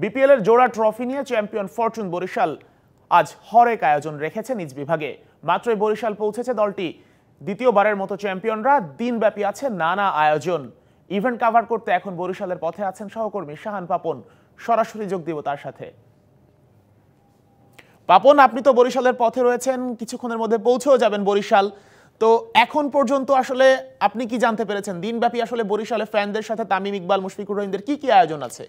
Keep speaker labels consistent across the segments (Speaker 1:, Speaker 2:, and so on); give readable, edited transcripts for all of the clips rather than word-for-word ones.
Speaker 1: BPL এর জোড়া trophy নিয়ে চ্যাম্পিয়ন ফরচুন বরিশাল আজ হরেক আয়োজন রেখেছে নিজ বিভাগে। মাত্রই বরিশাল পৌঁছেছে দলটি। দ্বিতীয়বারের মতো চ্যাম্পিয়নরা দিনব্যাপী আছে নানা আয়োজন। ইভেন্ট কভার করতে এখন বরিশালের পথে আছেন সহকর্মী শাহান পাপন। সরাসরি যোগ দিব তার সাথে। পাপন, আপনি তো বরিশালের পথে রয়েছেন, কিছুক্ষণের মধ্যে পৌঁছেও যাবেন বরিশাল। তো এখন পর্যন্ত আসলে আপনি কি জানতে পেরেছেন দিনব্যাপী আসলে বরিশালের ফ্যানদের সাথে তামিম ইকবাল, মুশফিকুর রহিমদের কি আয়োজন আছে?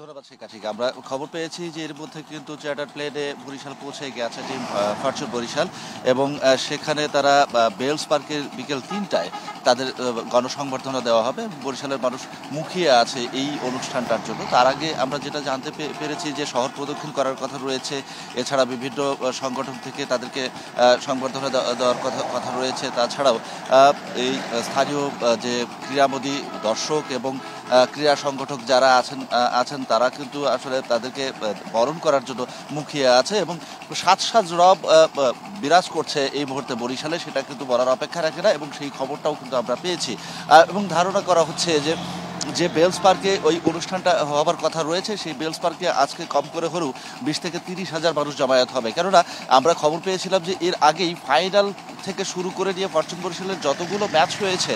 Speaker 2: ধন্যবাদ শেখাঠিক। আমরা খবর পেয়েছি যে এর মধ্যে কিন্তু চার্টার প্লেনে বরিশাল পৌঁছে গেছে টিম ফরচুন বরিশাল, এবং সেখানে তারা বেলস পার্কের বিকেল ৩টায় তাদের গণসংবর্ধনা দেওয়া হবে। বরিশালের মানুষ মুখিয়ে আছে এই অনুষ্ঠানটার জন্য। তার আগে আমরা যেটা জানতে পেরেছি যে শহর প্রদক্ষিণ করার কথা রয়েছে, এছাড়া বিভিন্ন সংগঠন থেকে তাদেরকে সংবর্ধনা দেওয়ার কথা রয়েছে। তাছাড়াও এই স্থানীয় যে ক্রীড়ামোদী দর্শক এবং ক্রীড়া সংগঠক যারা আছেন তারা কিন্তু আসলে তাদেরকে বরণ করার জন্য মুখিয়ে আছে, এবং সাজ রব বিরাজ করছে এই মুহূর্তে বরিশালে, সেটা কিন্তু বলার অপেক্ষা রাখে না, এবং সেই খবরটাও কিন্তু আমরা পেয়েছি। এবং ধারণা করা হচ্ছে যে বেলস পার্কে ওই অনুষ্ঠানটা হওয়ার কথা রয়েছে, সেই বেলস পার্কে আজকে কম করে হলেও ২০ থেকে ৩০ হাজার মানুষ জমায়েত হবে। কেননা আমরা খবর পেয়েছিলাম যে এর আগেই ফাইনাল থেকে শুরু করে নিয়ে ফরচুন বরিশালের যতগুলো ম্যাচ হয়েছে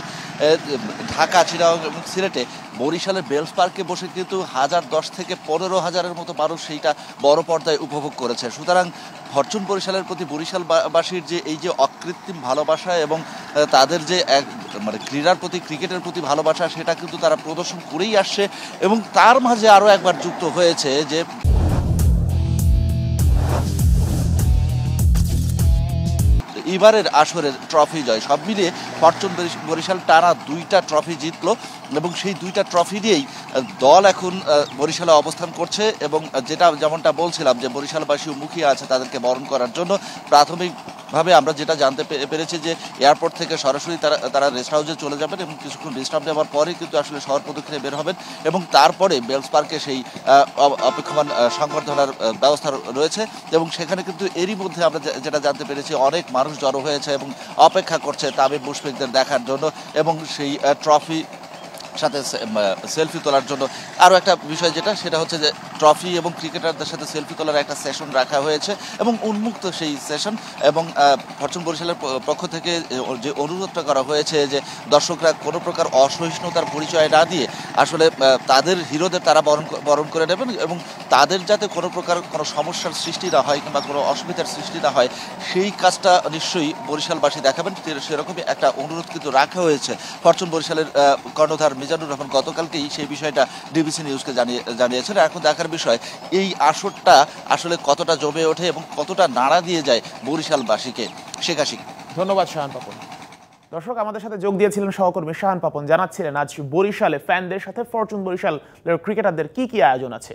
Speaker 2: ঢাকা, চিটাগং এবং সিলেটে, বরিশালের বেলস পার্কে বসে কিন্তু ১০০০ থেকে ১৫,০০০-এর মতো মানুষ সেইটা বড় পর্দায় উপভোগ করেছে। সুতরাং ফরচুন বরিশালের প্রতি বরিশালবাসীর যে এই যে অকৃত্রিম ভালোবাসা এবং তাদের যে মানে ক্রীড়ার প্রতি, ক্রিকেটের প্রতি ভালোবাসা, সেটা কিন্তু তারা প্রদর্শন করেই আসছে, এবং তার মাঝে আরও একবার যুক্ত হয়েছে যে এবারের আসরের ট্রফি জয়। সব মিলিয়ে ফরচুন বরিশাল টানা ২টা ট্রফি জিতলো, এবং সেই ২টা ট্রফি দিয়েই দল এখন বরিশালে অবস্থান করছে। এবং যেমনটা বলছিলাম যে বরিশালবাসীও মুখিয়ে আছে তাদেরকে বরণ করার জন্য। প্রাথমিকভাবে আমরা যেটা জানতে পেরেছি যে এয়ারপোর্ট থেকে সরাসরি তারা রেস্ট হাউসে চলে যাবেন, এবং কিছুক্ষণ বিশ্রাম নেওয়ার পরে কিন্তু আসলে শহর প্রদক্ষিণে বের হবেন, এবং তারপরে বেলস পার্কে সেই অপেক্ষমান সংবর্ধনার ব্যবস্থা রয়েছে। এবং সেখানে কিন্তু এরই মধ্যে আমরা যেটা জানতে পেরেছি অনেক মানুষ জড়ো হয়েছে এবং অপেক্ষা করছে তামিম মুশফিকদের দেখার জন্য, এবং সেই ট্রফি সাথে সেলফি তোলার জন্য। আরও একটা বিষয় সেটা হচ্ছে যে ট্রফি এবং ক্রিকেটারদের সাথে সেলফি তোলার একটা সেশন রাখা হয়েছে, এবং উন্মুক্ত সেই সেশন। এবং ফরচুন বরিশালের পক্ষ থেকে যে অনুরোধটা করা হয়েছে যে দর্শকরা কোনো প্রকার অসহিষ্ণুতার পরিচয় না দিয়ে আসলে তাদের হিরোদের তারা বরণ করে নেবেন, এবং তাদের যাতে কোনো প্রকার কোনো সমস্যার সৃষ্টি না হয় কিংবা কোনো অসুবিধার সৃষ্টি না হয়, সেই কাজটা নিশ্চয়ই বরিশালবাসী দেখাবেন। সেরকমই একটা অনুরোধ কিন্তু রাখা হয়েছে ফরচুন বরিশালের কর্ণধার মিজানুর রহমান গতকালকেই সেই বিষয়টা ডিবিসি নিউজকে জানিয়েছেন। এখন দেখার বিষয় এই আসরটা আসলে কতটা জমে ওঠে এবং কতটা নাড়া দিয়ে যায় বরিশালবাসীকে। শেখাশিক।
Speaker 1: ধন্যবাদ শাহান পাপন। দর্শক, আমাদের সাথে যোগ দিয়েছিলেন সহকর্মী শাহান পাপন, জানাচ্ছিলেন আজ বরিশালে ফ্যানদের সাথে ফরচুন বরিশাল ক্রিকেটারদের কি আয়োজন আছে।